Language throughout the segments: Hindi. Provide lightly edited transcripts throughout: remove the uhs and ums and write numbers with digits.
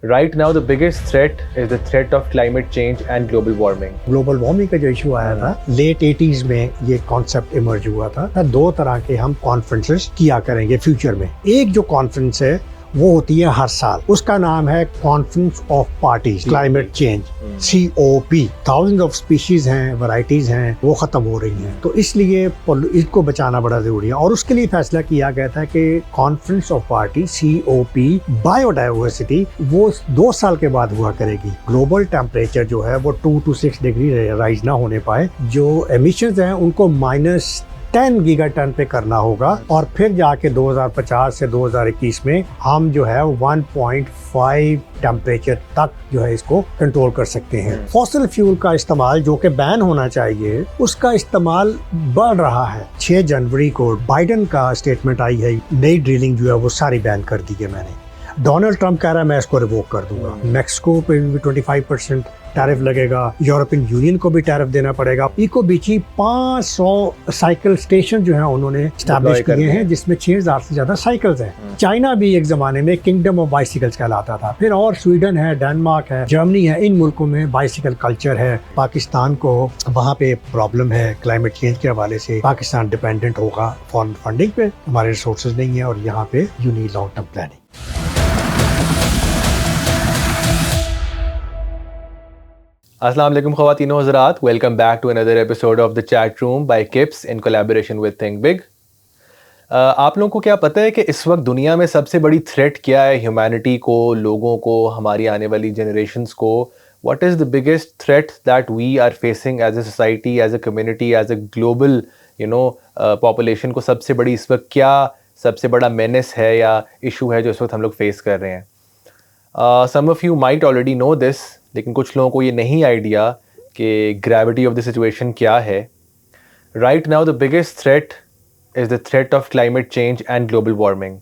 Right now, the biggest threat is the threat of climate change and global warming. Global warming का जो इशू आया था लेट 80s में ये कॉन्सेप्ट इमर्ज हुआ था। दो तरह के हम कॉन्फ्रेंसेस किया करेंगे फ्यूचर में। एक जो कॉन्फ्रेंस है वो होती है हर साल, उसका नाम है conference of parties climate change COP। Thousand of species हैं, वैरायटीज हैं, वो खत्म हो रही हैं, तो इसलिए इसको बचाना बड़ा जरूरी है। और उसके लिए फैसला किया गया था कि conference of party COP biodiversity वो 2 साल के बाद हुआ करेगी। ग्लोबल टेम्परेचर जो है वो 2 to 6 डिग्री राइज ना होने पाए, जो एमिशंस हैं उनको -10 गीगाटन पे करना होगा, और फिर जाके 2050 से 2021 में हम जो है 1.5 टेम्परेचर तक जो है इसको कंट्रोल कर सकते हैं। फॉसिल फ्यूल का इस्तेमाल जो कि बैन होना चाहिए, उसका इस्तेमाल बढ़ रहा है। 6 जनवरी को बाइडन का स्टेटमेंट आई है, नई ड्रिलिंग जो है वो सारी बैन कर दी है मैंने। डोनाल्ड ट्रंप कह रहा है मैं इसको रिवोक कर दूंगा। मैक्सिको पे भी 25% टैरिफ लगेगा, यूरोपियन यूनियन को भी टैरिफ देना पड़ेगा। इको बीची 500 साइकिल स्टेशन जो है उन्होंने एस्टैब्लिश किए हैं, जिसमें 6000 से ज्यादा साइकिल्स हैं। चाइना भी एक जमाने में किंगडम ऑफ बाइसिकल्स कहलाता था। फिर और स्वीडन है, डेनमार्क है, जर्मनी है, इन मुल्कों में बाइसिकल कल्चर है। पाकिस्तान को वहाँ पे प्रॉब्लम है क्लाइमेट चेंज के हवाले से, पाकिस्तान डिपेंडेंट होगा फॉरेन फंडिंग पे, हमारे रिसोर्सेज नहीं है, और यहाँ पे you need long term planning. Assalamu alaikum ख़वातीनो हज़रात, welcome back to another episode of the chat room by KIPS in collaboration with Think Big. आप लोगों को क्या पता है कि इस वक्त दुनिया में सबसे बड़ी थ्रेट क्या है ह्यूमैनिटी को, लोगों को, हमारी आने वाली जनरेशन्स को? What is the biggest threat that we are facing as a society, as a community, as a global population को सबसे बड़ी इस वक्त क्या सबसे बड़ा मेनेस है या इशू है जो इस वक्त हम लोग फेस कर रहे हैं? Some of you might already know this, लेकिन कुछ लोगों को ये नहीं आइडिया कि ग्रेविटी ऑफ द सिचुएशन क्या है। Right now the biggest threat is the threat of climate change and global warming.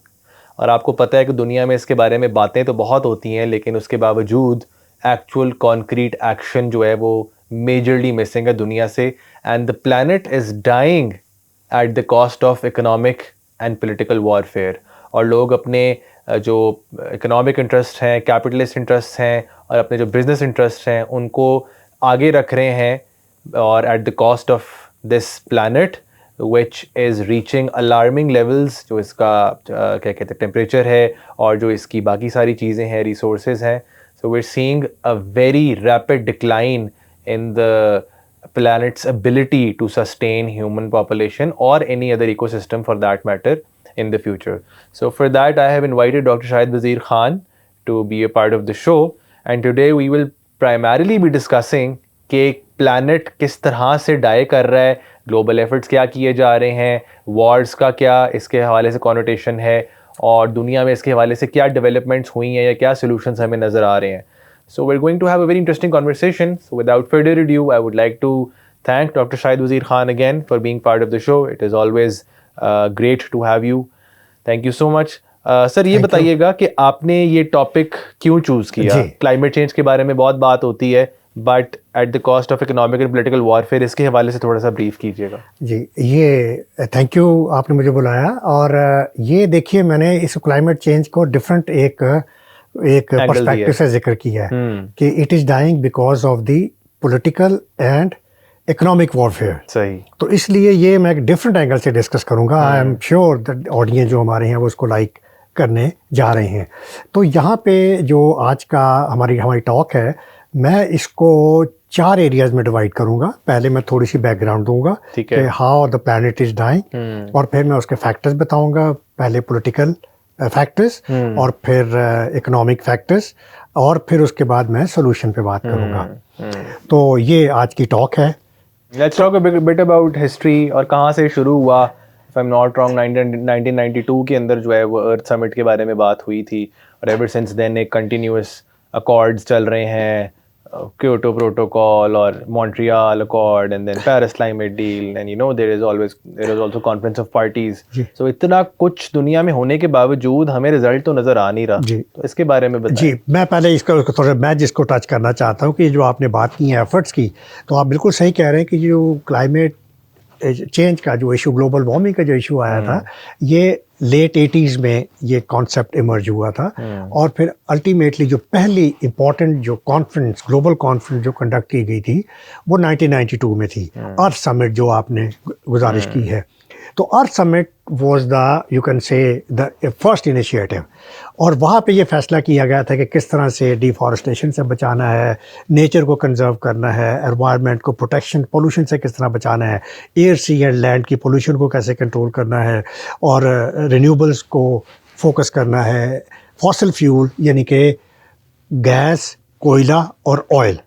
और आपको पता है कि दुनिया में इसके बारे में बातें तो बहुत होती हैं, लेकिन उसके बावजूद एक्चुअल कॉन्क्रीट एक्शन जो है वो मेजरली मिसिंग है दुनिया से। And the planet is dying at the cost of economic and political warfare. और लोग अपने जो इकोनॉमिक इंटरेस्ट हैं, कैपिटलिस्ट इंटरेस्ट हैं, और अपने जो बिजनेस इंटरेस्ट हैं उनको आगे रख रहे हैं, और eight the cost of this planet which is reaching alarming levels. जो इसका क्या कहते हैं टेम्परेचर है, और जो इसकी बाकी सारी चीज़ें हैं, रिसोर्सेज हैं। So we are seeing a very rapid decline in the planet's ability to sustain human population or any other ecosystem for that matter in the future. So for that I have invited Dr. Shahid Wazir Khan to be a part of the show, and today we will primarily be discussing कि planet किस तरह से die कर रहा है, global efforts क्या किए जा रहे हैं, wars का क्या इसके हवाले से connotation है, और दुनिया में इसके हवाले से क्या developments हुई हैं या क्या solutions हमें नज़र आ रहे हैं। So we're going to have a very interesting conversation. So without further ado, I would like to thank Dr. Shahid Wazir Khan again for being part of the show. It is always great to have you. Thank you so much. Sir ये बताइएगा कि आपने ये टॉपिक क्यों चूज़ किया? क्लाइमेट चेंज के बारे में बहुत बात होती है, but at the cost of economic and political warfare, इसके हवाले से थोड़ा सा ब्रीफ कीजिएगा। जी, ये थैंक यू, आपने मुझे बुलाया। और ये देखिए, मैंने इस क्लाइमेट चेंज को डिफरेंट एक पर्सपेक्टिव से जिक्र किया है कि it is dying because of the political and economic warfare. सही। तो इसलिए ये मैं एक डिफरेंट एंगल से डिस्कस करूंगा। I am sure that audience जो हमारे हैं वो उसको लाइक करने जा रहे हैं। तो यहाँ पे जो आज का हमारी टॉक है, मैं इसको 4 एरियाज में डिवाइड करूंगा। पहले मैं थोड़ी सी बैकग्राउंड दूंगा कि how the planet is dying, और फिर मैं उसके फैक्टर्स बताऊंगा। पहले पॉलिटिकल फैक्टर्स, और फिर इकोनॉमिक फैक्टर्स, और फिर उसके बाद मैं सोल्यूशन पे बात करूंगा। तो ये आज की टॉक है। Let's talk a bit about history और कहाँ से शुरू हुआ। If I'm not wrong, 1992 के अंदर जो है वो अर्थ समिट के बारे में बात हुई थी, और एवर सिंस देन एक कंटिन्यूस अकॉर्ड्स चल रहे हैं, क्योटो प्रोटोकॉल और Montreal accord, and then Paris climate deal, and there is also conference of parties. So इतना कुछ दुनिया में होने के बावजूद हमें रिजल्ट तो नजर आ नहीं रहा। तो इसके बारे में बताइए। जी, मैं पहले इसको थोड़ा मैं जिसको टच करना चाहता हूँ कि जो आपने बात की है एफर्ट्स की, तो आप बिल्कुल सही कह रहे हैं कि जो क्लाइमेट चेंज का जो इशू, ग्लोबल वार्मिंग का जो इशू आया था, ये लेट 80s में ये कॉन्सेप्ट इमर्ज हुआ था और फिर अल्टीमेटली जो पहली इम्पॉर्टेंट जो कॉन्फ्रेंस ग्लोबल कॉन्फ्रेंस जो कंडक्ट की गई थी वो 1992 में थी, अर्थ समिट जो आपने गुजारिश की है। तो earth summit was the you can say the first initiative और वहाँ पे ये फैसला किया गया था कि किस तरह से डिफॉरेस्टेशन से बचाना है, नेचर को कंजर्व करना है, एनवायरनमेंट को प्रोटेक्शन पोल्यूशन से किस तरह बचाना है, एयर सी एंड लैंड की पोल्यूशन को कैसे कंट्रोल करना है और रिन्यूएबल्स को फोकस करना है, फॉसिल फ्यूल यानी कि गैस, कोयला और ऑयल,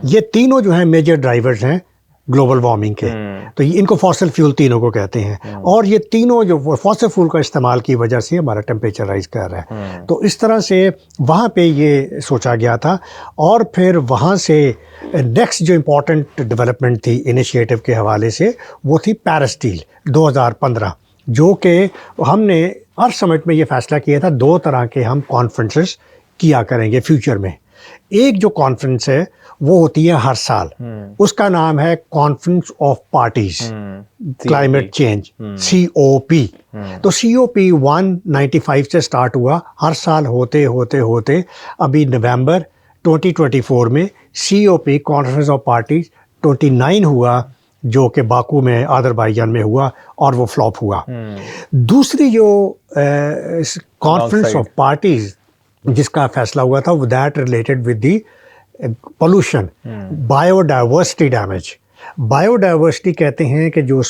ये तीनों जो हैं मेजर ड्राइवर्स हैं ग्लोबल वार्मिंग के। तो इनको फॉसिल फ्यूल तीनों को कहते हैं और ये तीनों जो फॉसिल फ्यूल का इस्तेमाल की वजह से हमारा टेम्परेचर राइज कर रहा है। तो इस तरह से वहाँ पे ये सोचा गया था और फिर वहाँ से नेक्स्ट जो इम्पोर्टेंट डेवलपमेंट थी इनिशिएटिव के हवाले से वो थी पेरिस डील 2015, जो कि हमने अर्थ समिट में ये फैसला किया था 2 तरह के हम कॉन्फ्रेंसेस किया करेंगे फ्यूचर में। एक जो कॉन्फ्रेंस है वो होती है हर साल, उसका नाम है conference of parties climate change, COP। तो COP 195 से स्टार्ट हुआ, हर साल होते होते होते अभी नवंबर 2024 में COP कॉन्फ्रेंस ऑफ पार्टीज 29 हुआ, जो कि बाकू में अज़रबैजान में हुआ और वो फ्लॉप हुआ। दूसरी जो कॉन्फ्रेंस ऑफ पार्टीज जिसका फैसला हुआ था वो that related with the pollution, biodiversity damage. Biodiversity कहते हैं कि जो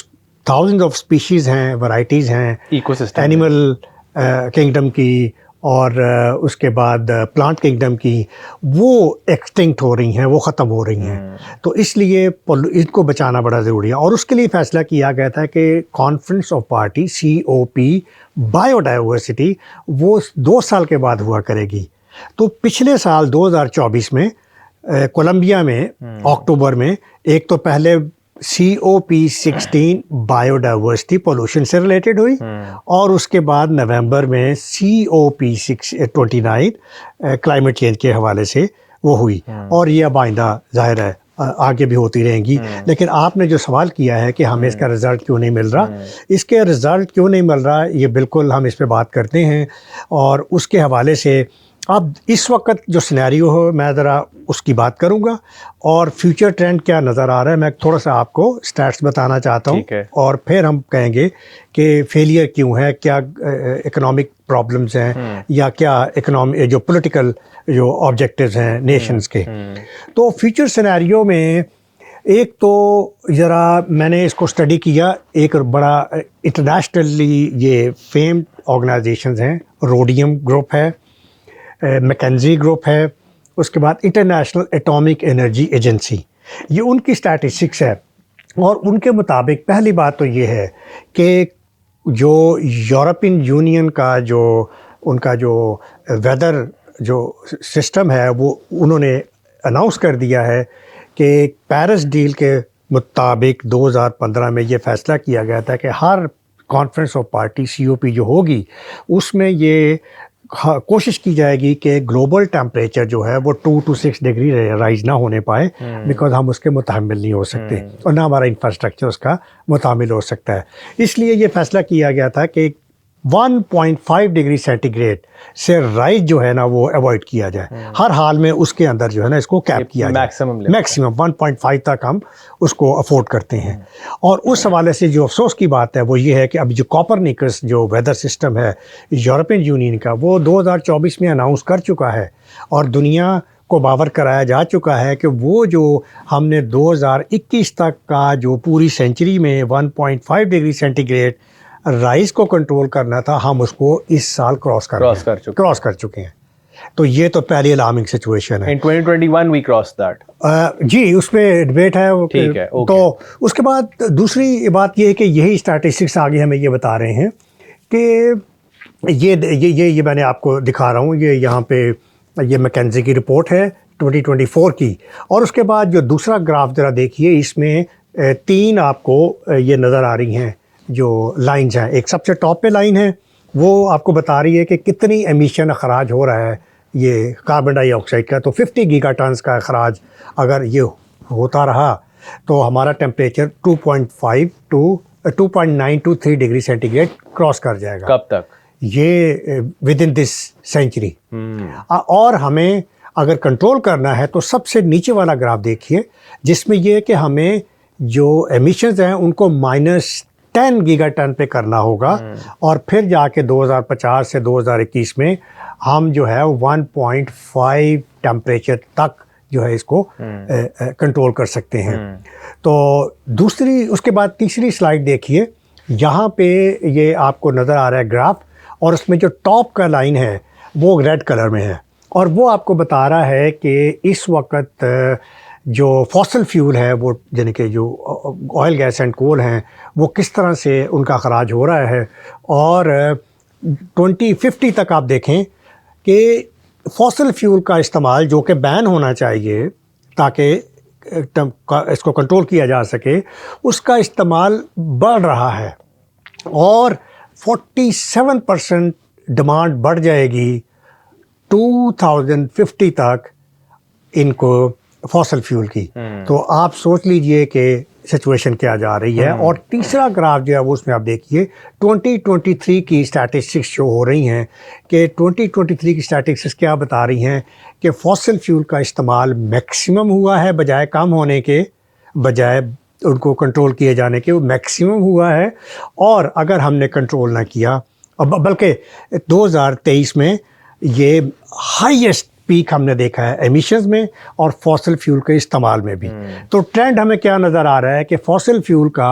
थाउजेंड ऑफ स्पीशीज़ हैं, वैरायटीज़ हैं इकोसिस्टम एनिमल किंगडम की और उसके बाद प्लांट किंगडम की, वो एक्सटिंक्ट हो रही हैं, वो ख़त्म हो रही हैं। तो इसलिए इनको बचाना बड़ा ज़रूरी है और उसके लिए फ़ैसला किया गया था कि conference of party COP biodiversity वो 2 साल के बाद हुआ करेगी। तो पिछले साल 2024 में कोलंबिया में अक्टूबर में एक तो पहले COP 16 बायोडाइवर्सिटी पोल्यूशन से रिलेटेड हुई और उसके बाद नवंबर में COP 29 क्लाइमेट चेंज के हवाले से वो हुई और ये अब आइंदा जाहिर है आगे भी होती रहेंगी। लेकिन आपने जो सवाल किया है कि हमें इसका रिज़ल्ट क्यों नहीं मिल रहा, इसके रिज़ल्ट क्यों नहीं मिल रहा, ये बिल्कुल हम इस पे बात करते हैं और उसके हवाले से अब इस वक्त जो सिनेरियो हो मैं ज़रा उसकी बात करूंगा और फ्यूचर ट्रेंड क्या नज़र आ रहा है मैं थोड़ा सा आपको स्टैट्स बताना चाहता हूं और फिर हम कहेंगे कि फेलियर क्यों है, क्या इकोनॉमिक प्रॉब्लम्स हैं या क्या इकोनॉमी जो पॉलिटिकल जो ऑब्जेक्टिव्स हैं नेशंस के। तो फ्यूचर सिनेरियो में एक तो ज़रा मैंने इसको स्टडी किया, एक बड़ा इंटरनेशनली ये फेम्ड ऑर्गेनाइजेशंस हैं, रोडियम ग्रुप है, मैकेंजी ग्रुप है, उसके बाद इंटरनेशनल एटॉमिक एनर्जी एजेंसी, ये उनकी स्टैटिस्टिक्स है और उनके मुताबिक पहली बात तो ये है कि जो यूरोपियन यूनियन का जो उनका जो वेदर जो सिस्टम है वो उन्होंने अनाउंस कर दिया है कि पेरिस डील के मुताबिक 2015 में ये फैसला किया गया था कि हर कॉन्फ्रेंस ऑफ पार्टी COP जो होगी उसमें ये कोशिश की जाएगी कि ग्लोबल टेम्परेचर जो है वो 2 to 6 डिग्री राइज ना होने पाए, बिकॉज हम उसके मुतामिल नहीं हो सकते और ना हमारा इंफ्रास्ट्रक्चर उसका मुतामिल हो सकता है। इसलिए ये फैसला किया गया था कि 1.5 डिग्री सेंटीग्रेड से राइज जो है ना वो अवॉइड किया जाए, हर हाल में उसके अंदर जो है ना इसको कैप किया जाए, मैक्सिमम 1.5 तक हम उसको अफोर्ड करते हैं। और उस हवाले से जो अफसोस की बात है वो ये है कि अभी जो कोपरनिकस जो वेदर सिस्टम है यूरोपियन यूनियन का वो 2024 में अनाउंस कर चुका है और दुनिया को बावर कराया जा चुका है कि वो जो हमने 2021 तक का जो पूरी सेंचुरी में 1.5 डिग्री सेंटीग्रेड राइज को कंट्रोल करना था हम उसको इस साल क्रॉस कर चुके हैं। तो ये तो पहली अलार्मिंग सिचुएशन है। In 2021 we crossed that. जी उसमें डिबेट है, ठीक है, okay. तो उसके बाद दूसरी बात ये है कि यही स्टैटिस्टिक्स आगे हमें ये बता रहे हैं कि ये मैंने आपको दिखा रहा हूँ, ये यहाँ पे ये मैकेंजी की रिपोर्ट है 2024 की और उसके बाद जो दूसरा ग्राफ ज़रा देखिए इसमें 3 आपको ये नज़र आ रही हैं जो लाइंस हैं। एक सबसे टॉप पे लाइन है वो आपको बता रही है कि कितनी एमिशन अखराज हो रहा है ये कार्बन डाइऑक्साइड का। तो 50 गीगाटन्स का अखराज अगर ये होता रहा तो हमारा temperature 2.5 to 2.9 to 3 degree centigrade cross कर जाएगा। कब तक? ये विद इन दिस सेंचुरी। और हमें अगर कंट्रोल करना है तो सबसे नीचे वाला ग्राफ देखिए, जिसमें ये कि हमें जो एमिशंस हैं उनको -10 गीगाटन पे करना होगा, और फिर जाके 2050 से 2021 में हम जो है 1.5 टेम्परेचर तक जो है इसको कंट्रोल कर सकते हैं। तो दूसरी, उसके बाद तीसरी स्लाइड देखिए, यहाँ पे ये आपको नज़र आ रहा है ग्राफ, और उसमें जो टॉप का लाइन है वो रेड कलर में है, और वो आपको बता रहा है कि इस वक्त जो फॉसिल फ्यूल है वो यानी कि जो ऑयल गैस एंड कोल हैं वो किस तरह से उनका खराज हो रहा है। और 2050 तक आप देखें कि फॉसिल फ्यूल का इस्तेमाल जो कि बैन होना चाहिए ताकि इसको कंट्रोल किया जा सके, उसका इस्तेमाल बढ़ रहा है, और 47% डिमांड बढ़ जाएगी 2050 तक इनको फॉसिल फ्यूल की। तो आप सोच लीजिए कि सिचुएशन क्या जा रही है। और तीसरा ग्राफ जो है वो उसमें आप देखिए 2023 की स्टैटिस्टिक्स शो हो रही हैं कि 2023 की स्टैटिस्टिक्स क्या बता रही हैं कि फॉसिल फ्यूल का इस्तेमाल मैक्सिमम हुआ है, बजाय कम होने के, बजाय उनको कंट्रोल किए जाने के, वो मैक्सिमम हुआ है। और अगर हमने कंट्रोल ना किया, बल्कि 2023 में ये हाईएस्ट पीक हमने देखा है एमिशंस में और फॉसिल फ्यूल के इस्तेमाल में भी। तो ट्रेंड हमें क्या नज़र आ रहा है कि फॉसिल फ्यूल का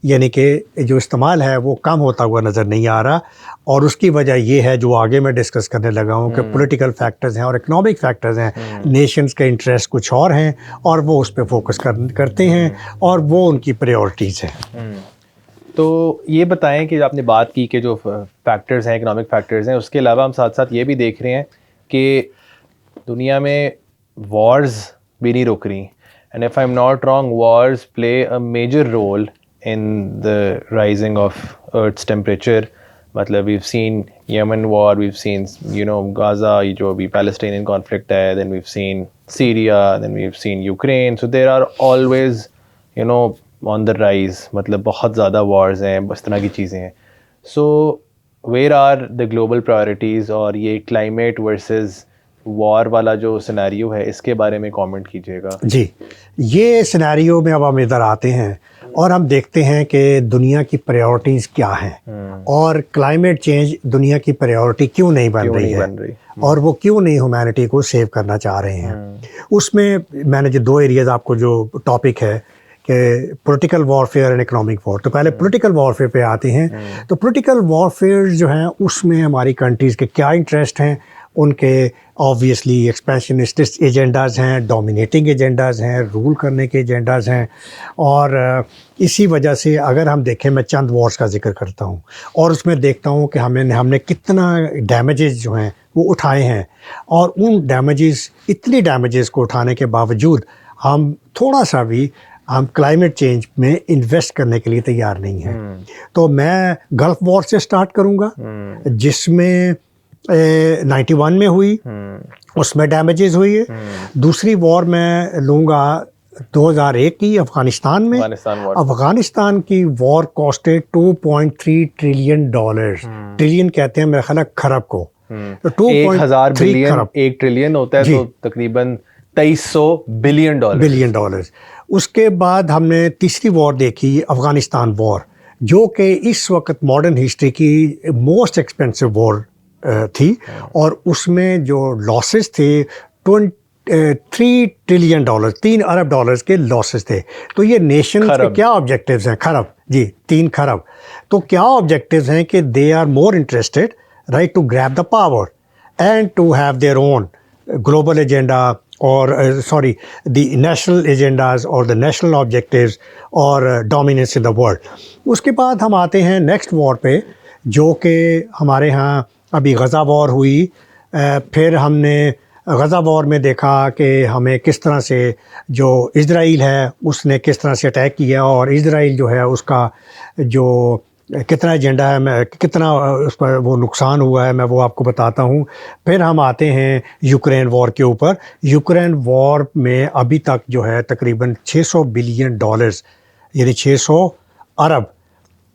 यानी कि जो इस्तेमाल है वो कम होता हुआ नज़र नहीं आ रहा, और उसकी वजह ये है जो आगे मैं डिस्कस करने लगा हूँ कि पॉलिटिकल फैक्टर्स हैं और इकोनॉमिक फैक्टर्स हैं। नेशंस के इंटरेस्ट कुछ और हैं और वो उस पर फोकस करते हैं, और वो उनकी प्रायोरिटीज़ हैं। तो ये बताएं कि आपने बात की कि जो फैक्टर्स हैं, इकोनॉमिक फैक्टर्स हैं, उसके अलावा हम साथ साथ ये भी देख रहे हैं कि दुनिया में वॉर्स भी नहीं रुक रही, and if I am not wrong wars play a major role in the rising of earth's temperature. मतलब we've seen Yemen war, we've seen Gaza, ये जो अभी पैलेस्टाइनियन कॉन्फ्लिक्ट है, then we've seen Syria, then we've seen Ukraine. So there are always on the rise, मतलब बहुत ज़्यादा वॉर्स हैं, इस तरह की चीज़ें हैं। So where are the global priorities, और ये क्लाइमेट वर्सेस वॉर वाला जो सिनेरियो है इसके बारे में कमेंट कीजिएगा। जी, ये सिनेरियो में अब हम इधर आते हैं और हम देखते हैं कि दुनिया की प्रायोरिटीज़ क्या हैं, और क्लाइमेट चेंज दुनिया की प्रायोरिटी क्यों नहीं बन रही है, और वो क्यों नहीं ह्यूमैनिटी को सेव करना चाह रहे हैं। उसमें मैंने जो 2 एरियाज़ आपको जो टॉपिक है कि political warfare and economic war, तो पहले पॉलिटिकल वॉरफेयर पे आते हैं। तो पॉलिटिकल वॉरफेयर जो है उसमें हमारी कंट्रीज़ के क्या इंटरेस्ट हैं, उनके ऑब्वियसली एक्सपेंशनिस्ट एजेंडाज़ हैं, डोमिनेटिंग एजेंडाज़ हैं, रूल करने के एजेंडाज़ हैं, और इसी वजह से अगर हम देखें, मैं चंद वॉर्स का जिक्र करता हूँ और उसमें देखता हूँ कि हमने कितना डैमेजेस जो हैं वो उठाए हैं, और उन डैमेजेस, इतनी डैमेजेस को उठाने के बावजूद हम थोड़ा सा भी हम क्लाइमेट चेंज में इन्वेस्ट करने के लिए तैयार नहीं हैं। तो मैं गल्फ़ वॉर से स्टार्ट करूँगा, जिसमें 91 में हुई, उसमें डैमेजेस हुई है। दूसरी वॉर मैं लूँगा 2001 की अफ़गानिस्तान में। अफ़गानिस्तान की वॉर कॉस्टेड $2.3 ट्रिलियन। ट्रिलियन कहते हैं मेरा ख्याल खरब को, तो 2.1000 बिलियन, 1 ट्रिलियन होता है तो तकरीबन 2300 बिलियन डॉलर। उसके बाद हमने तीसरी वॉर देखी, अफ़गानिस्तान वॉर, जो कि इस वक्त मॉडर्न हिस्ट्री की मोस्ट एक्सपेंसिव वॉर थी, और उसमें जो लॉसेस थे 3 ट्रिलियन डॉलर, 3 अरब डॉलर्स के लॉसेस थे। तो ये नेशन के क्या ऑब्जेक्टिव्स हैं? खरब, जी 3 खरब। तो क्या ऑब्जेक्टिव्स हैं कि they are more interested right to grab the power and to have their own global agenda, और द नेशनल एजेंडाज और द नेशनल ऑब्जेक्टिव्स और डोमिनेंस इन द वर्ल्ड। उसके बाद हम आते हैं नेक्स्ट वॉर पे, जो कि हमारे यहाँ अभी गज़ा वॉर हुई। फिर हमने गज़ा वॉर में देखा कि हमें किस तरह से जो इज़राइल है उसने किस तरह से अटैक किया, और इज़राइल जो है उसका जो कितना एजेंडा है, मैं कितना उस पर वो नुकसान हुआ है, मैं वो आपको बताता हूँ। फिर हम आते हैं यूक्रेन वॉर के ऊपर। यूक्रेन वॉर में अभी तक जो है तकरीबन $600 बिलियन यानी 600 अरब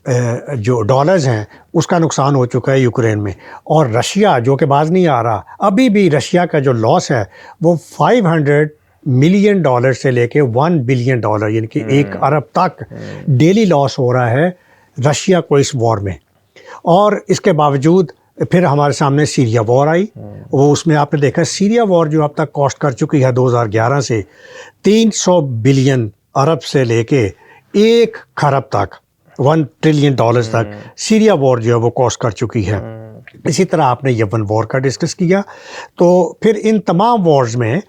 जो डॉलर्स हैं उसका नुकसान हो चुका है यूक्रेन में। और रशिया जो कि बाज नहीं आ रहा, अभी भी रशिया का जो लॉस है वो $500 मिलियन से लेके $1 बिलियन यानी कि 1 अरब तक डेली लॉस हो रहा है रशिया को इस वॉर में। और इसके बावजूद फिर हमारे सामने सीरिया वॉर आई, वो उसमें आपने देखा सीरिया वॉर जो अब तक कॉस्ट कर चुकी है 2011 से 300 बिलियन अरब से लेके 1 खरब तक $1 ट्रिलियन तक सीरिया वॉर जो है वो कॉस्ट कर चुकी है। इसी तरह आपने यमन वॉर का डिस्कस किया। तो फिर इन तमाम वॉर्स में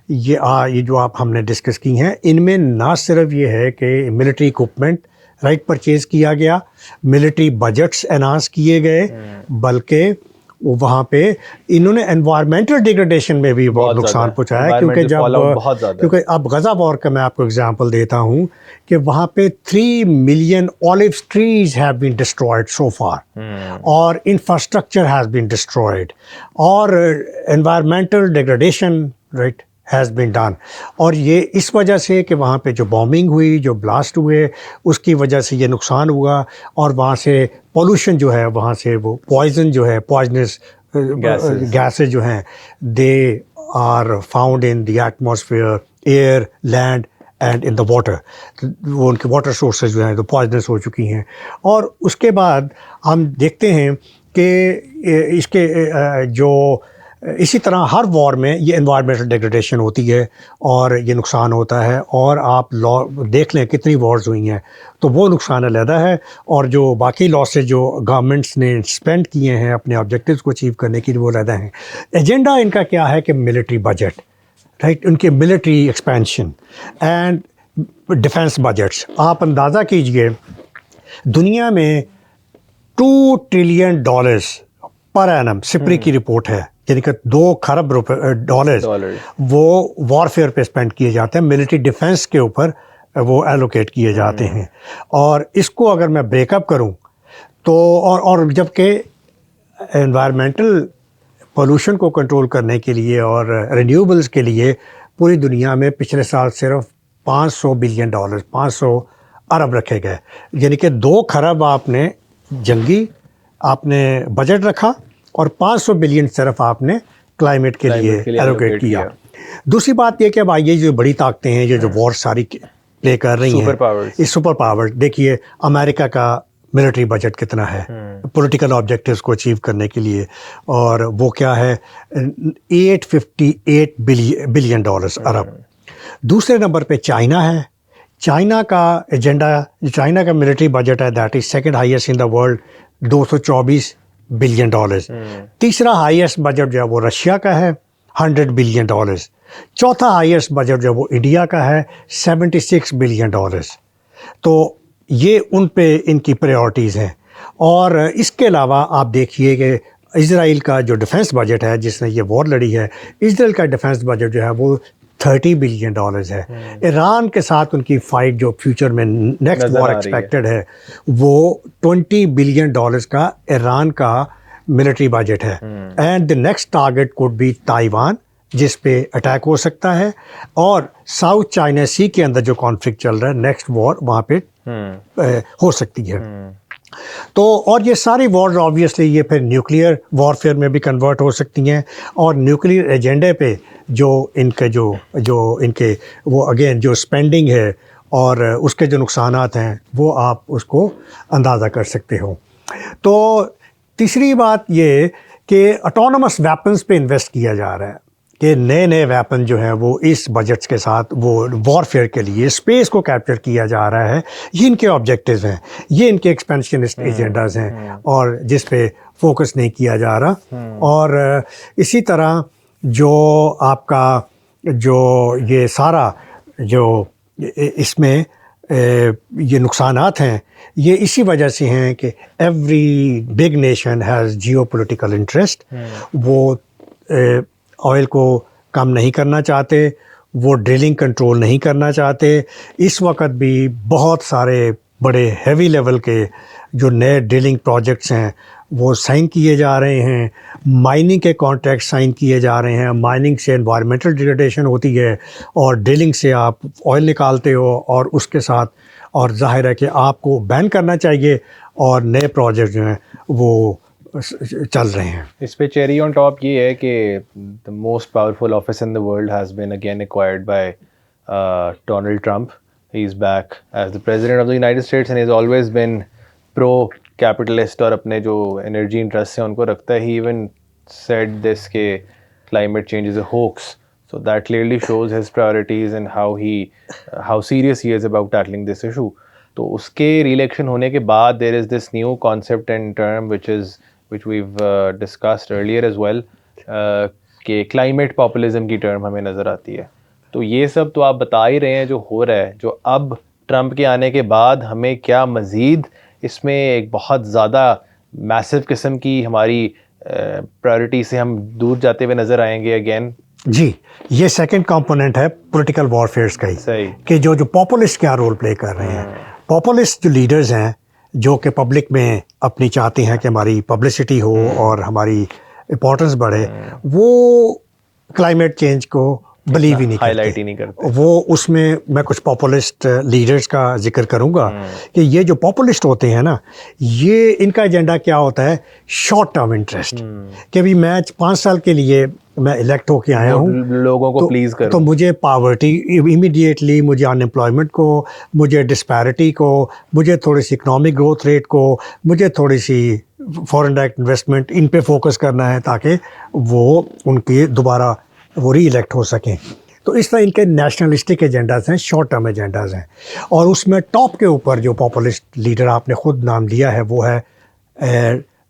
ये जो आप हमने डिस्कस की हैं, इनमें ना सिर्फ ये है कि मिलिट्री इक्विपमेंट राइट परचेज़ किया गया, मिलिट्री बजट्स एनहांस किए गए, बल्कि वहाँ पे इन्होंने एनवायरमेंटल डिग्रेडेशन में भी बहुत नुकसान पहुँचाया। क्योंकि अब गज़ा वॉर का मैं आपको एग्जांपल देता हूँ कि वहाँ पे 3 million olive trees have been destroyed so far, और इंफ्रास्ट्रक्चर हैज़ बीन डिस्ट्रॉयड, और environmental degradation right has been done. और ये इस वजह से कि वहाँ पे जो बॉम्बिंग हुई, जो ब्लास्ट हुए, उसकी वजह से ये नुकसान हुआ। और वहाँ से पोल्यूशन जो है, वहाँ से वो पॉइजन जो है, पॉइजनस गैसेस जो हैं, they are found in the atmosphere, air, land and in the water. वो उनके वाटर सोर्सेज जो हैं तो पॉइजनस हो चुकी हैं। और उसके बाद हम देखते हैं कि इसके जो इसी तरह हर वॉर में ये एनवायरमेंटल डिग्रेडेशन होती है और ये नुकसान होता है। और आप देख लें कितनी वॉर्स हुई हैं, तो वो नुकसान अलहदा है। और जो बाकी लॉसेज जो गवर्नमेंट्स ने स्पेंड किए हैं अपने ऑब्जेक्टिव्स को अचीव करने के लिए, वो अलहदा हैं। एजेंडा इनका क्या है कि मिलिट्री बजट राइट, उनके military expansion and defence budgets. आप अंदाज़ा कीजिए दुनिया में $2 ट्रिलियन पर एनम सिपरी की रिपोर्ट है, यानी कि 2 खरब डॉलर्स वो वॉरफेयर पे स्पेंड किए जाते हैं, मिलिट्री डिफेंस के ऊपर वो एलोकेट किए जाते हैं। और इसको अगर मैं ब्रेकअप करूं तो और जबकि एनवायरमेंटल पोल्यूशन को कंट्रोल करने के लिए और रिन्यूएबल्स के लिए पूरी दुनिया में पिछले साल सिर्फ $500 बिलियन 500 अरब रखे गए, यानी कि 2 खरब आपने जंगी आपने बजट रखा और 500 बिलियन सिर्फ आपने क्लाइमेट के लिए एलोकेट किया। दूसरी बात ये कि अब ये जो बड़ी ताकतें हैं, ये जो वॉर सारी प्ले कर रही हैं, इस सुपर पावर, देखिए अमेरिका का मिलिट्री बजट कितना है पॉलिटिकल ऑब्जेक्टिव्स को अचीव करने के लिए, और वो क्या है $858 बिलियन अरब। दूसरे नंबर पे चाइना है। चाइना का एजेंडा, चाइना का मिलिट्री बजट है that is second highest in the world, $224 billion. तीसरा हाईएस्ट बजट जो है वो रशिया का है, $100 बिलियन। चौथा हाईएस्ट बजट जो है वो इंडिया का है, $76 बिलियन। तो ये उन पे इनकी प्रायोरिटीज़ हैं। और इसके अलावा आप देखिए कि इजराइल का जो डिफेंस बजट है, जिसने ये वॉर लड़ी है, इजराइल का डिफेंस बजट जो है वो $30 बिलियन है। ईरान के साथ उनकी फाइट जो फ्यूचर में नेक्स्ट वॉर एक्सपेक्टेड है वो $20 बिलियन का ईरान का मिलिट्री बजट है। And the next target could be Taiwan, जिस पे अटैक हो सकता है, और साउथ चाइना सी के अंदर जो कॉन्फ्लिक्ट चल रहा है, नेक्स्ट वॉर वहाँ पे हो सकती है। तो और ये सारी वॉर्स ऑब्वियसली ये फिर न्यूक्लियर वॉरफेयर में भी कन्वर्ट हो सकती हैं। और न्यूक्लियर एजेंडे पे जो इनके जो इनके वो अगेन जो स्पेंडिंग है और उसके जो नुकसानात हैं, वो आप उसको अंदाज़ा कर सकते हो। तो तीसरी बात ये कि ऑटोनमस वेपन्स पे इन्वेस्ट किया जा रहा है, कि नए नए वेपन जो हैं वो इस बजट्स के साथ वो वॉरफेयर के लिए स्पेस को कैप्चर किया जा रहा है। ये इनके ऑब्जेक्टिव्स हैं, ये इनके एक्सपेंशनिस्ट एजेंडाज हैं, और जिस पे फोकस नहीं किया जा रहा। और इसी तरह जो आपका जो ये सारा जो इसमें ये नुकसानात हैं, ये इसी वजह से हैं कि every big nation has geopolitical interest. वो ऑयल को कम नहीं करना चाहते, वो ड्रिलिंग कंट्रोल नहीं करना चाहते। इस वक्त भी बहुत सारे बड़े हैवी लेवल के जो नए ड्रिलिंग प्रोजेक्ट्स हैं वो साइन किए जा रहे हैं, माइनिंग के कॉन्ट्रैक्ट साइन किए जा रहे हैं, माइनिंग से एनवायरमेंटल डिग्रेडेशन होती है और ड्रिलिंग से आप ऑयल निकालते हो और उसके साथ और जाहिर है कि आपको बैन करना चाहिए और नए प्रोजेक्ट जो हैं वो चल रहे हैं। इस पे चेरी ऑन टॉप ये है कि the most powerful office in the world has been again acquired by Donald Trump. He is back as the president of the United States and he has always been pro capitalist और अपने जो एनर्जी इंटरेस्ट हैं उनको रखता है. ही इवन सेड दिस के climate change is a hoax. So that clearly shows his priorities and how serious he is about tackling this issue. तो उसके re-election होने के बाद there is this new concept and term which we've discussed earlier as well कि climate populism की term हमें नज़र आती है. तो ये सब तो आप बता ही रहे हैं जो हो रहा है, जो अब ट्रंप के आने के बाद हमें क्या मज़ीद इसमें एक बहुत ज़्यादा मैसिव किस्म की हमारी प्रायोरिटी से हम दूर जाते हुए नज़र आएंगे अगेन. जी, ये सेकंड कंपोनेंट है पॉलिटिकल वॉरफेयर्स का ही, सही कि जो पॉपुलिस्ट क्या रोल प्ले कर रहे हैं. पॉपुलिस्ट जो लीडर्स हैं जो कि पब्लिक में अपनी चाहते हैं कि हमारी पब्लिसिटी हो और हमारी इम्पोर्टेंस बढ़े, वो क्लाइमेट चेंज को बिलीव ही नहीं हाईलाइट ही नहीं करते. वो उसमें मैं कुछ पॉपुलिस्ट लीडर्स का जिक्र करूंगा कि ये जो पॉपुलिस्ट होते हैं ना, ये इनका एजेंडा क्या होता है, शॉर्ट टर्म इंटरेस्ट, कि अभी मैं 5 साल के लिए मैं इलेक्ट होके आया हूँ, लोगों को प्लीज करो, तो मुझे पावर्टी इमीडिएटली, मुझे अनएम्प्लॉयमेंट को, मुझे डिस्पैरिटी को, मुझे थोड़ी सी इकनॉमिक ग्रोथ रेट को, मुझे थोड़ी सी फॉरेन डायरेक्ट इन्वेस्टमेंट, इन पे फोकस करना है ताकि वो उनके दोबारा वो री इलेक्ट हो सकें. तो इस तरह इनके नेशनलिस्टिक एजेंडाज हैं, शॉर्ट टर्म एजेंडाज हैं. और उसमें टॉप के ऊपर जो पॉपुलिस्ट लीडर आपने खुद नाम लिया है वो है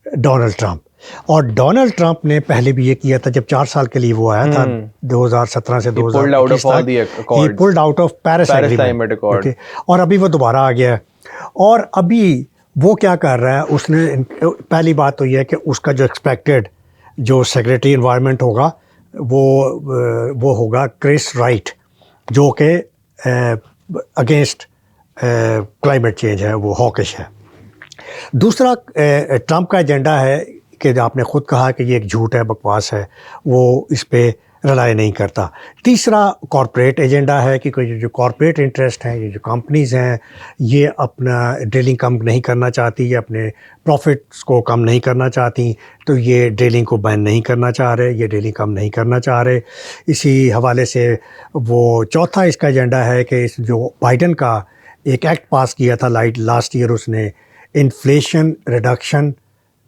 डोनाल्ड ट्रंप. और डोनाल्ड ट्रंप ने पहले भी ये किया था, जब 4 साल के लिए वो आया था 2017 से 2021 तक, ही pulled out of Paris agreement, और अभी वो दोबारा आ गया है. और अभी वो क्या कर रहा है, उसने पहली बात तो ये है कि उसका जो एक्सपेक्टेड जो सेक्रेटरी एनवायरनमेंट होगा वो होगा क्रिस राइट, जो कि अगेंस्ट क्लाइमेट चेंज है, वो हॉकिश है. दूसरा ट्रंप का एजेंडा है कि आपने खुद कहा कि ये एक झूठ है, बकवास है, वो इस पे रिलाई नहीं करता. तीसरा कॉरपोरेट एजेंडा है कि कोई जो कॉरपोरेट इंटरेस्ट हैं, ये जो कंपनीज़ हैं, ये अपना ड्रिलिंग कम नहीं करना चाहती, ये अपने प्रॉफिट्स को कम नहीं करना चाहती, तो ये ड्रिलिंग को बैन नहीं करना चाह रहे, ये ड्रिलिंग कम नहीं करना चाह रहे. इसी हवाले से वो चौथा इसका एजेंडा है कि इस जो बाइडन का एक एक्ट पास किया था लास्ट ईयर, उसने इन्फ्लेशन रिडक्शन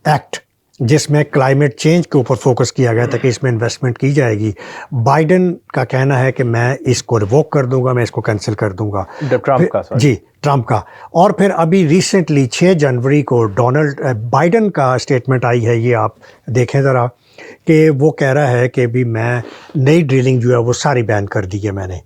एक्ट, जिसमें क्लाइमेट चेंज के ऊपर फोकस किया गया था कि इसमें इन्वेस्टमेंट की जाएगी. बाइडन का कहना है कि मैं इसको रिवोक कर दूंगा, मैं इसको कैंसिल कर दूंगा. ट्रंप का. और फिर अभी रिसेंटली 6 जनवरी को बाइडन का स्टेटमेंट आई है, ये आप देखें ज़रा, कि वो कह रहा है कि भी मैं नई ड्रिलिंग जो है वो सारी बैन कर दी है, मैंने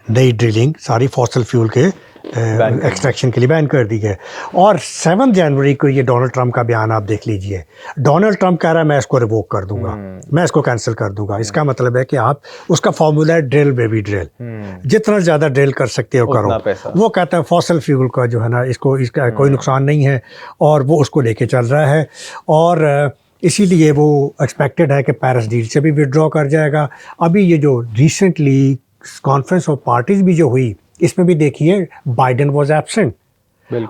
नई ड्रिलिंग सारी फॉसिल फ्यूल के एक्सट्रैक्शन के लिए बैन कर दी है. और 7 जनवरी को ये डोनाल्ड ट्रंप का बयान आप देख लीजिए. डोनाल्ड ट्रंप कह रहा है मैं इसको रिवोक कर दूंगा, मैं इसको कैंसिल कर दूंगा. इसका मतलब है कि आप, उसका फॉर्मूला है ड्रिल बेबी ड्रिल, जितना ज़्यादा ड्रिल कर सकते हो करो. वो कहता है फॉसिल फ्यूल का जो है ना, इसका कोई नुकसान नहीं है, और वो उसको लेके चल रहा है. और इसीलिए वो एक्सपेक्टेड है कि पेरिस डील से भी विड्रॉ कर जाएगा. अभी ये जो रिसेंटली कॉन्फ्रेंस ऑफ पार्टीज भी जो हुई, इसमें भी देखिए बाइडन वाज एब्सेंट.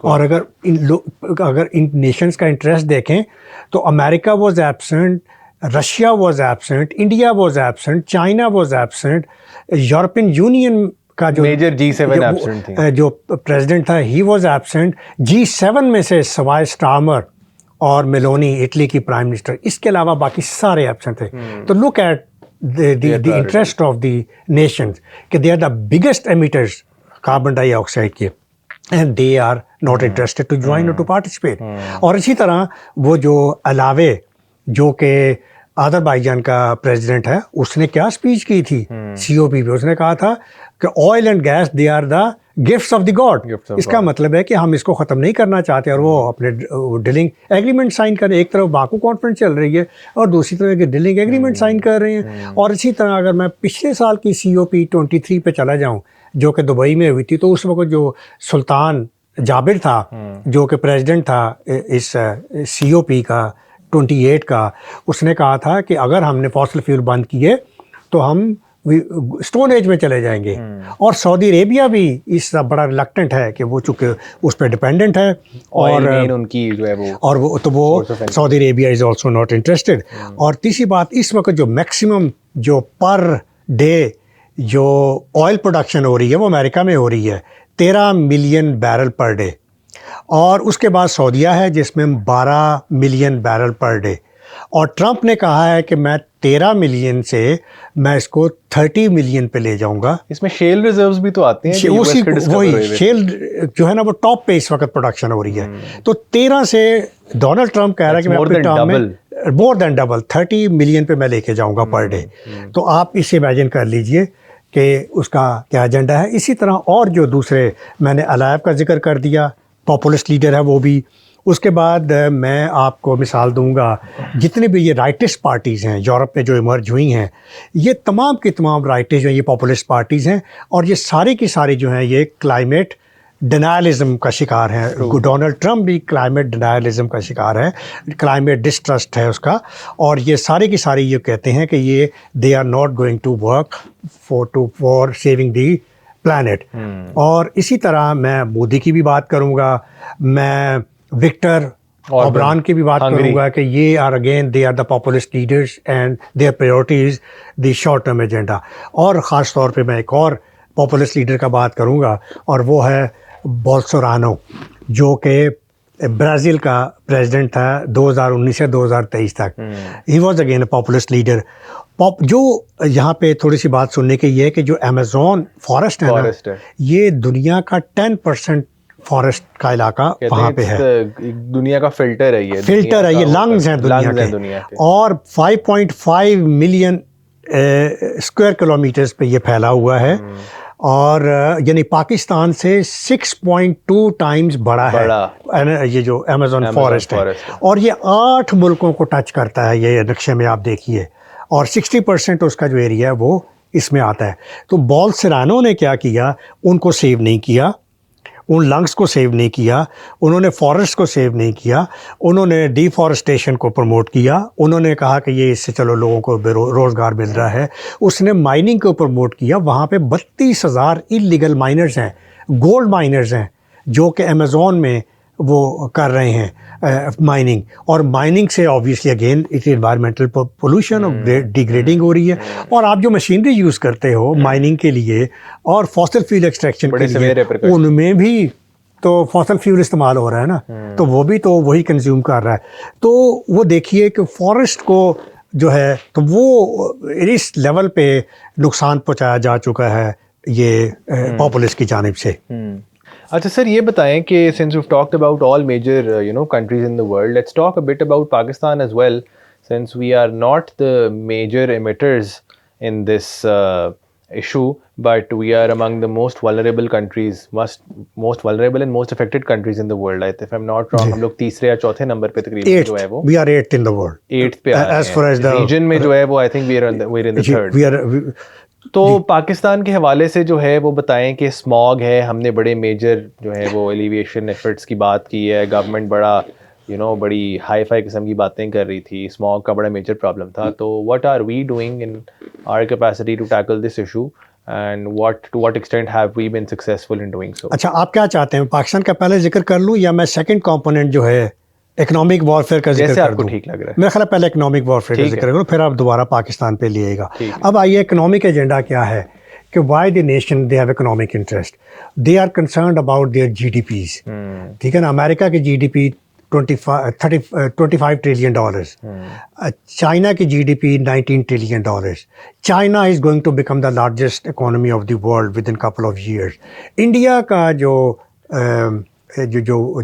और अगर इन नेशंस का इंटरेस्ट देखें तो America was absent, Russia was absent, India was absent, China was absent, European union का जो मेजर G7 एब्सेंट थी, जो प्रेसिडेंट था, ही वाज एब्सेंट. G7 में से सवाए स्टार्मर और मेलोनी, इटली की प्राइम मिनिस्टर, इसके अलावा बाकी सारे एब्सेंट थे. तो look at the interest of the nations, कि they are the biggest emitters carbon dioxide के, and they are not interested to join or to participate. और इसी तरह वो जो अलावे, जो कि अज़रबैजान का प्रेसिडेंट है, उसने क्या स्पीच की थी COP पे, उसने कहा था कि oil and gas they are the gifts of the god. इसका मतलब है कि हम इसको ख़त्म नहीं करना चाहते, और वो अपने ड्रिलिंग एग्रीमेंट साइन कर रहे हैं. एक तरफ बाकू कॉन्फ्रेंस चल रही है और दूसरी तरफ के ड्रिलिंग एग्रीमेंट साइन कर रहे हैं. और इसी तरह अगर मैं पिछले साल की COP 23 पे चला जाऊँ, जो कि दुबई में हुई थी, तो उस वक्त जो सुल्तान जाबिर था जो कि प्रेसिडेंट था इस COP का 28 का, उसने कहा था कि अगर हमने फॉसिल फ्यूल बंद किए तो हम स्टोन एज में चले जाएंगे। और सऊदी अरेबिया भी इस बड़ा रिलक्टेंट है कि वो चूँकि उस पर डिपेंडेंट है और उनकी जो है वो Saudi Arabia is also not interested. और तीसरी बात, इस वक्त जो मैक्सिमम जो पर डे जो ऑयल प्रोडक्शन हो रही है वो अमेरिका में हो रही है 13 मिलियन बैरल पर डे, और उसके बाद सऊदीया है जिसमें 12 मिलियन बैरल पर डे। और ट्रंप ने कहा है कि मैं 13 मिलियन से मैं इसको 30 मिलियन पे ले जाऊंगा। इसमें शेल रिजर्व्स भी तो आते हैं, वही शेल जो है ना वो टॉप पे इस वक्त प्रोडक्शन हो रही है। तो 13 से डोनाल्ड ट्रंप कह रहा है कि मैं अपने टर्म में मोर देन डबल 30 मिलियन पे मैं लेके जाऊंगा पर डे। तो आप इसे इमेजिन कर लीजिए कि उसका क्या एजेंडा है। इसी तरह और जो दूसरे, मैंने अलायब का जिक्र कर दिया, पॉपुलिस्ट लीडर है वो भी। उसके बाद मैं आपको मिसाल दूंगा, जितने भी ये राइटिस्ट पार्टीज़ हैं यूरोप में जो इमर्ज हुई हैं, ये तमाम की तमाम राइटिस्ट जो हैं ये पॉपुलिस्ट पार्टीज़ हैं, और ये सारी की सारी जो हैं ये क्लाइमेट डिनायलिज्म का शिकार है। डोनाल्ड ट्रंप भी क्लाइमेट डिनायलिज्म का शिकार है, क्लाइमेट डिस्ट्रस्ट है उसका। और ये सारी की सारी ये कहते हैं कि ये they are not going to work for saving the planet. और इसी तरह मैं मोदी की भी बात करूँगा, मैं विक्टर ऑब्रान की भी बात करूँगा कि ये are again they are the populist leaders and their priorities the short term agenda. और ख़ास तौर पे मैं एक और पॉपुलिस्ट लीडर का बात करूँगा, और वो है बोल्सोनारो, जो कि ब्राज़ील का प्रेसिडेंट था 2019 से 2023 तक। He was again a populist leader. जो यहाँ पे थोड़ी सी बात सुनने की ये है कि जो अमेज़न फॉरेस्ट है ना, ये दुनिया का 10% फॉरेस्ट का इलाका वहाँ पे है। दुनिया का फिल्टर है ये लंग्स हैं दुनिया के। और 5.5 मिलियन स्क्वायर किलोमीटर्स पे ये फैला हुआ है, और यानी पाकिस्तान से 6.2 टाइम्स बड़ा है ये जो अमेज़न फॉरेस्ट है। और ये 8 मुल्कों को टच करता है, ये नक्शे में आप देखिए, और 60% उसका जो एरिया है वो इसमें आता है। तो बोल्सोनारो ने क्या किया, उनको सेव नहीं किया, उन लंग्स को सेव नहीं किया, उन्होंने फॉरेस्ट को सेव नहीं किया, उन्होंने डिफॉरेस्टेशन को प्रमोट किया, उन्होंने कहा कि ये इससे चलो लोगों को रोज़गार मिल रहा है। उसने माइनिंग को प्रमोट किया। वहाँ पे 32,000 इलीगल माइनर्स हैं, गोल्ड माइनर्स हैं, जो कि अमेज़न में वो कर रहे हैं माइनिंग। और माइनिंग से obviously again it environmental pollution और डिग्रेडिंग हो रही है। और आप जो मशीनरी यूज़ करते हो माइनिंग के लिए और फॉसिल फ्यूल एक्सट्रैक्शन के लिए, उनमें भी तो फॉसिल फ्यूल इस्तेमाल हो रहा है ना, तो वो भी तो वही कंज्यूम कर रहा है। तो वो देखिए कि फॉरेस्ट को जो है तो वो इस लेवल पे नुकसान पहुँचाया जा चुका है ये पॉपुलिस्ट की जानिब से। अच्छा सर, ये बताएं कि since we've talked about all major countries in the world, let's talk a bit about Pakistan as well, since we are not the major emitters in this issue, but we are among the most vulnerable countries, most vulnerable and most affected countries in the world. If I'm not wrong, हम लोग तीसरे या चौथे नंबर पे तकरीबन जो है वो we are 8th in the world, 8th पे as far as the region में जो है वो I think we're in the third. तो पाकिस्तान के हवाले से जो है वो बताएं कि स्मॉग है, हमने बड़े मेजर जो है वो एलिवेशन एफर्ट्स की बात की है, गवर्नमेंट बड़ा बड़ी हाई फाई किस्म की बातें कर रही थी, स्मॉग का बड़ा मेजर प्रॉब्लम था। तो what are we doing in our capacity to tackle this issue and to what extent have we been successful in doing so? अच्छा, आप क्या चाहते हैं, पाकिस्तान का पहले जिक्र कर लूँ या मैं सेकंड कंपोनेंट जो है इकोनॉमिक वॉरफेयर का जिक्र कर दूं? ठीक लग रहा है। मेरा ख्याल पहले इकोनॉमिक वॉरफेयर का जिक्र करूँ, फिर आप दोबारा पाकिस्तान पे लिएगा। अब आइए, इकोनॉमिक एजेंडा क्या है कि why the nation they have economic interest, they are concerned about their GDPs। ठीक है ना, अमेरिका की GDP 25 ट्रिलियन डॉलर्स, चाइना की GDP 19 trillion dollars. China is going to become the largest economy of the world within couple of years. India का जो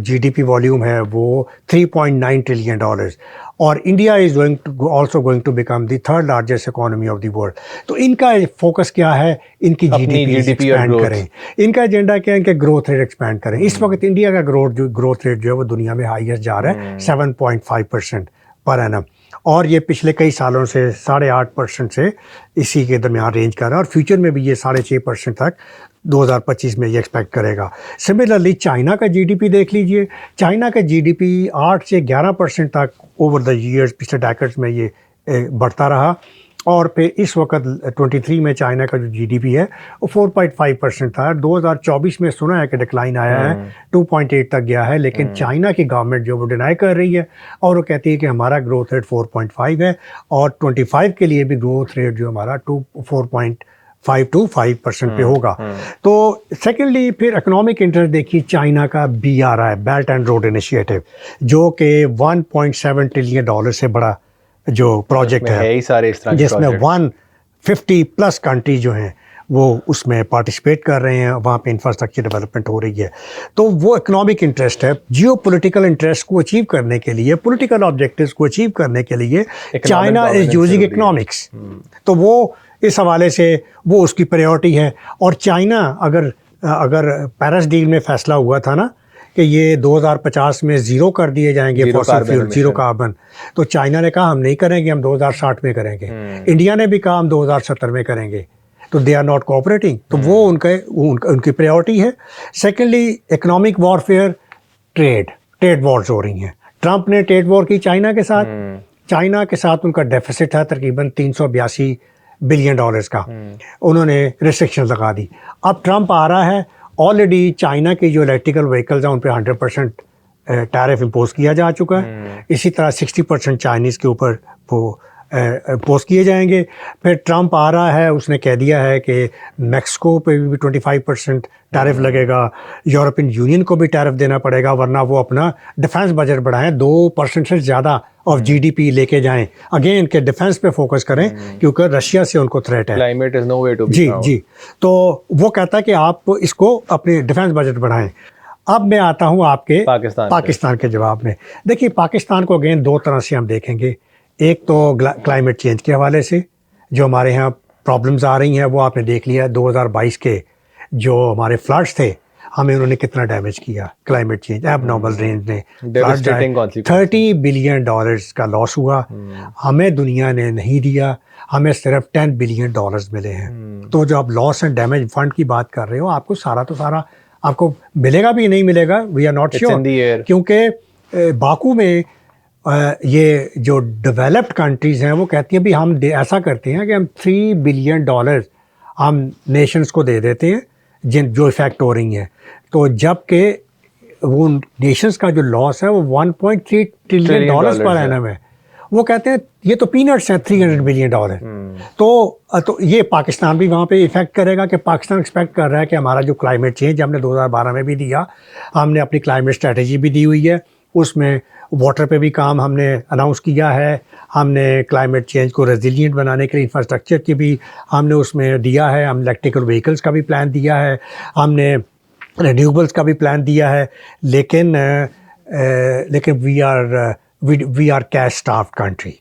GDP वॉल्यूम है वो 3.9 ट्रिलियन डॉलर्स, और India is also going to become the third largest economy of the world. तो इनका फोकस क्या है, इनकी GDP एक्सपैंड करें, इनका एजेंडा क्या है, इनके ग्रोथ रेट एक्सपैंड करें। इस वक्त इंडिया का ग्रोथ रेट जो है वो दुनिया में हाईएस्ट जा रहा है 7.5% पर एनम, और ये पिछले कई सालों से 8.5% से इसी के दरमियान रेंज कर रहा है और फ्यूचर में भी ये 6.5% तक 2025 में ये एक्सपेक्ट करेगा। सिमिलरली चाइना का जीडीपी देख लीजिए, चाइना का जीडीपी 8 से 11% तक ओवर द ईयर्स पिछले डेकेड्स में ये बढ़ता रहा और फिर इस वक्त 23 में चाइना का जो जीडीपी है वो 4.5% था। 2024 में सुना है कि डिक्लाइन आया है, 2.8 तक गया है, लेकिन चाइना की गवर्नमेंट जो वो डिनाई कर रही है और वो कहती है कि हमारा ग्रोथ रेट 4.5 है और 25 के लिए भी ग्रोथ रेट जो हमारा 4.5 to 5% पे होगा। तो सेकेंडली फिर इकोनॉमिक इंटरेस्ट देखिए, चाइना का BRI belt and road initiative जो कि $1.7 ट्रिलियन से बड़ा जो प्रोजेक्ट है ही सारे इस तरह के जिसमें project। 150+ कंट्रीज जो हैं वो उसमें पार्टिसिपेट कर रहे हैं, वहाँ पे इंफ्रास्ट्रक्चर डेवलपमेंट हो रही है। तो वो इकोनॉमिक इंटरेस्ट है। जियो पोलिटिकल इंटरेस्ट को अचीव करने के लिए, पॉलिटिकल ऑब्जेक्टिव्स को अचीव करने के लिए चाइना इज यूजिंग इकोनॉमिक्स। तो वो इस हवाले से वो उसकी प्रायोरिटी है। और चाइना अगर पेरिस डील में फैसला हुआ था ना कि ये 2050 में ज़ीरो कर दिए जाएंगे फॉसिल फ्यूल, ज़ीरो कार्बन, तो चाइना ने कहा हम नहीं करेंगे, हम 2060 में करेंगे। इंडिया ने भी कहा हम 2070 में करेंगे। तो दे आर नॉट कोऑपरेटिंग। तो वो उनकी प्रायोरिटी है। Secondly economic warfare, trade Wars हो रही हैं। ट्रंप ने ट्रेड वॉर की चाइना के साथ। चाइना के साथ उनका डेफिसिट था तकरीबन $382 बिलियन का। उन्होंने रिस्ट्रिक्शन लगा दी। अब ट्रंप आ रहा है, ऑलरेडी चाइना के जो इलेक्ट्रिकल व्हीकल्स हैं उन पे 100% टैरिफ इम्पोज किया जा चुका है। इसी तरह 60% चाइनीज़ के ऊपर वो इम्पोज किए जाएंगे। फिर ट्रंप आ रहा है, उसने कह दिया है कि मैक्सिको पे भी 25% टैरिफ लगेगा, यूरोपियन यूनियन को भी टैरिफ देना पड़ेगा, वरना वो अपना डिफेंस बजट बढ़ाएं, 2% से ज़्यादा ऑफ जीडीपी लेके जाएं, अगेन के डिफेंस पे फोकस करें क्योंकि रशिया से उनको थ्रेट है। Climate is no way to be G G. तो वो कहता है कि आप इसको अपने डिफेंस बजट बढ़ाएं। अब मैं आता हूँ आपके पाकिस्तान के जवाब में। देखिए, पाकिस्तान को अगेन दो तरह से हम देखेंगे। एक तो क्लाइमेट चेंज के हवाले से जो हमारे यहाँ प्रॉब्लम्स आ रही हैं वो आपने देख लिया। 2022 के जो हमारे फ्लड्स थे, हमें उन्होंने कितना डैमेज किया। क्लाइमेट चेंज, एबनॉर्मल रेंज ने $30 बिलियन का लॉस हुआ। हमें दुनिया ने नहीं दिया, हमें सिर्फ $10 बिलियन मिले हैं। तो जो आप लॉस एंड डैमेज फंड की बात कर रहे हो, आपको सारा आपको मिलेगा भी नहीं मिलेगा, वी आर नॉट श्योर। क्योंकि बाकू में ये जो डेवलप्ड कंट्रीज़ हैं वो कहती हैं भी हम ऐसा करते हैं कि हम $3 बिलियन हम नेशंस को दे देते हैं जो इफ़ेक्ट हो रही हैं। तो जबकि वो नेशंस का जो लॉस है वो $1.3 ट्रिलियन पर एनम है। वो कहते हैं ये तो पीनट्स हैं, $300 बिलियन। तो ये पाकिस्तान भी वहाँ पे इफ़ेक्ट करेगा कि पाकिस्तान एक्सपेक्ट कर रहा है कि हमारा जो क्लाइमेट चेंज हमने 2012 में भी दिया, हमने अपनी क्लाइमेट स्ट्रेटजी भी दी हुई है, उसमें वाटर पे भी काम हमने अनाउंस किया है, हमने क्लाइमेट चेंज को रेजिलिएंट बनाने के लिए इंफ्रास्ट्रक्चर की भी हमने उसमें दिया है, हम इलेक्ट्रिकल व्हीकल्स का भी प्लान दिया है, हमने रिन्यूएबल्स का भी प्लान दिया है। लेकिन we are cash starved country,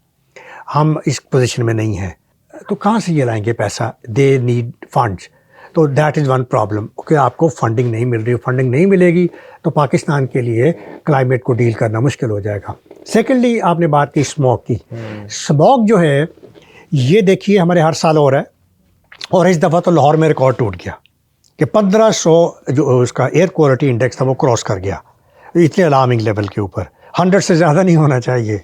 हम इस पोजीशन में नहीं हैं। तो कहाँ से ये लाएंगे पैसा? They need funds. तो दैट इज़ वन प्रॉब्लम कि आपको फंडिंग नहीं मिल रही। फंडिंग नहीं मिलेगी तो पाकिस्तान के लिए क्लाइमेट को डील करना मुश्किल हो जाएगा। सेकेंडली, आपने बात की स्मॉग की। स्मॉग जो है ये देखिए हमारे हर साल हो रहा है, और इस दफ़ा तो लाहौर में रिकॉर्ड टूट गया कि 1500 जो उसका एयर क्वालिटी इंडेक्स था वो क्रॉस कर गया, इतने अलार्मिंग लेवल के ऊपर। 100 से ज़्यादा नहीं होना चाहिए।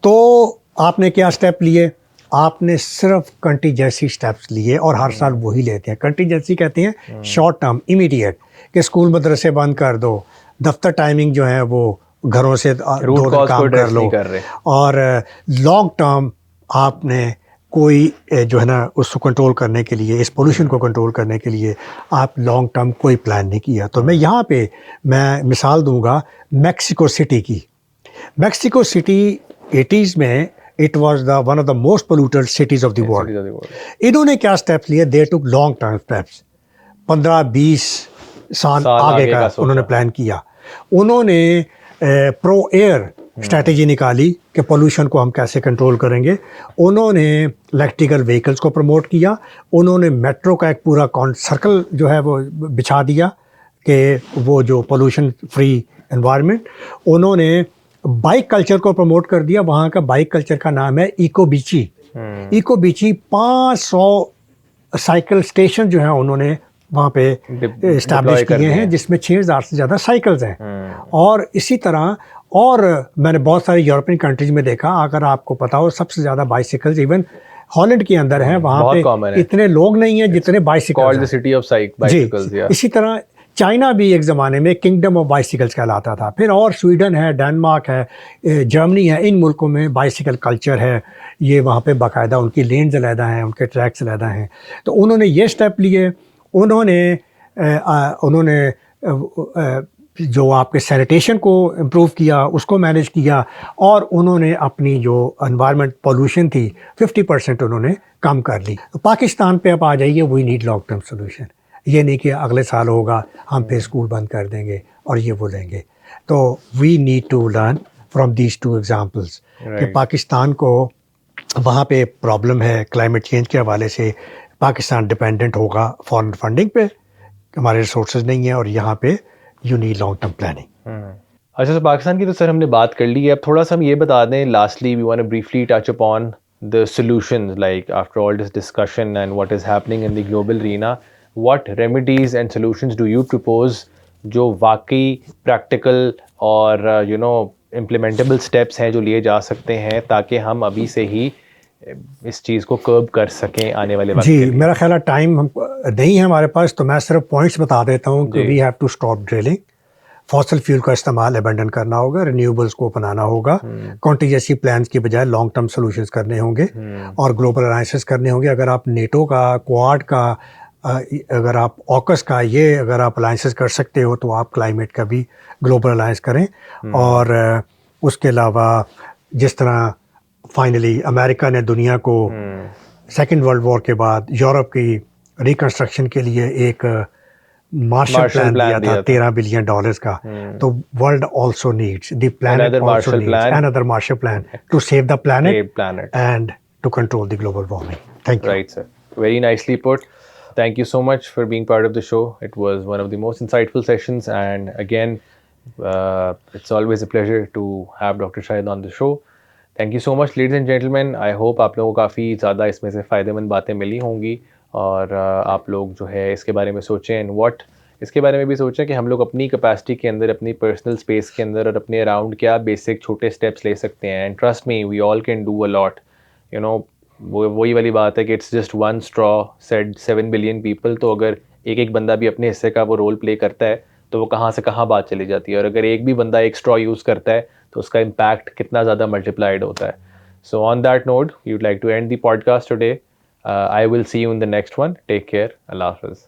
तो आपने क्या स्टेप लिए? आपने सिर्फ कंटीजेंसी स्टेप्स लिए, और हर साल वही लेते हैं। कंटीजेंसी कहते हैं शॉर्ट टर्म, इमीडिएट, कि स्कूल मदरसे बंद कर दो, दफ्तर टाइमिंग जो है वो घरों से दो काम कर लो, और लॉन्ग टर्म आपने कोई जो है ना उसको कंट्रोल करने के लिए, इस पोल्यूशन को कंट्रोल करने के लिए आप लॉन्ग टर्म कोई प्लान नहीं किया। तो मैं यहाँ पे मिसाल दूंगा मैक्सिको सिटी की। मैक्सिको सिटी 80s में it was one of the most polluted cities of the world. इन्होंने क्या स्टेप्स लिए? दे टुक लॉन्ग टर्म स्टेप्स। 15-20 साल आगे का उन्होंने प्लान किया। उन्होंने प्रो एयर स्ट्रैटेजी निकाली कि पोल्यूशन को हम कैसे कंट्रोल करेंगे। उन्होंने इलेक्ट्रिकल व्हीकल्स को प्रमोट किया। उन्होंने मेट्रो का एक पूरा सर्कल जो है वो बिछा दिया कि वो जो पोल्यूशन फ्री एनवायरनमेंट। उन्होंने बाइक कल्चर को प्रमोट कर दिया। वहाँ का बाइक कल्चर का नाम है इको बीची। इको बीची 500 साइकिल स्टेशन जो है उन्होंने वहाँ पे इस्टेब्लिश किए हैं, जिसमें 6000 से ज़्यादा साइकिल्स हैं। और इसी तरह और मैंने बहुत सारी यूरोपियन कंट्रीज में देखा, अगर आपको पता हो, सबसे ज़्यादा बाइसिकल्स इवन हॉलैंड के अंदर हैं। वहाँ पे इतने लोग नहीं हैं जितने बाइसिकल्स हैं। City of bicycles. इसी तरह चाइना भी एक ज़माने में किंगडम ऑफ बाइसिकल्स कहलाता था। फिर और स्वीडन है, डेनमार्क है, जर्मनी है, इन मुल्कों में बाइसिकल कल्चर है। ये वहाँ पे बाकायदा उनकी लेन्स अलहदा हैं, उनके ट्रैक्स अलहदा हैं। तो उन्होंने ये स्टेप लिए। उन्होंने जो आपके सैनिटेशन को इम्प्रूव किया, उसको मैनेज किया, और उन्होंने अपनी जो एनवायरनमेंट पोल्यूशन थी 50% उन्होंने कम कर ली। तो पाकिस्तान पे अब आ जाइए, we need long term solution. ये नहीं कि अगले साल होगा हम फिर स्कूल बंद कर देंगे और ये बोलेंगे। तो we need to learn from these two examples कि पाकिस्तान को वहाँ पे प्रॉब्लम है क्लाइमेट चेंज के हवाले से। पाकिस्तान डिपेंडेंट होगा फॉरेन फंडिंग पे, हमारे रिसोर्सेज नहीं है, और यहाँ पे you need long term planning. अच्छा, तो पाकिस्तान की तो सर हमने बात कर ली है। अब थोड़ा सा हम ये बता दें, lastly we want to briefly touch upon the solutions, like after all this discussion and what is happening in the global arena, what remedies and solutions do you propose जो वाकई प्रैक्टिकल और इम्प्लीमेंटेबल स्टेप्स हैं जो लिए जा सकते हैं, ताकि हम अभी से ही इस चीज़ को कर्ब कर सकें आने वाले वक्त जी, मेरा ख्याल है टाइम हम नहीं है हमारे पास, तो मैं सिर्फ पॉइंट्स बता देता हूँ कि we have to stop drilling, fossil fuel का इस्तेमाल अबेंडन करना होगा, रिन्यूएबल्स को अपनाना होगा, कॉन्टीजेंसी प्लान्स की बजाय लॉन्ग टर्म सॉल्यूशंस करने होंगे, और ग्लोबल अलायंसेस करने होंगे। अगर आप नेटो का, क्वाड का, अगर आप ऑकस का, ये अगर आप अलायंसेस कर सकते हो, तो आप क्लाइमेट का भी ग्लोबल अलायंस करें। और उसके अलावा जिस तरह फाइनली अमेरिका ने दुनिया को सेकेंड वर्ल्ड वॉर के बाद यूरोप की रिकंस्ट्रक्शन के लिए एक मार्शल प्लान दिया था $13 बिलियन का, तो world also needs the planet, another Marshall Plan to save the planet and to control the global warming. Thank you. Right, sir. Very nicely put. Thank you so much for being part of the show. It was one of the most insightful sessions, and again, it's always a pleasure to have Dr. Shahid on the show. Thank you so much, ladies and gentlemen. I hope आप लोगों को काफ़ी ज़्यादा इसमें से फ़ायदेमंद बातें मिली होंगी, और आप लोग जो है इसके बारे में सोचें, एंड इसके बारे में भी सोचें कि हम लोग अपनी कैपेसिटी के अंदर, अपनी पर्सनल स्पेस के अंदर और अपने अराउंड क्या बेसिक छोटे स्टेप्स ले सकते हैं। And trust me, we all can do a lot. वही वाली बात है कि it's just one straw said 7 billion people. तो अगर एक एक बंदा भी अपने हिस्से का वो रोल प्ले करता है, तो वो कहाँ से कहाँ बात चली जाती है। और अगर एक भी बंदा एक स्ट्रॉ यूज़ करता है, तो उसका इम्पैक्ट कितना ज़्यादा मल्टीप्लाइड होता है। So on that note, we would like to end the podcast today. I will see you in the next one. Take care. Allah Hafiz.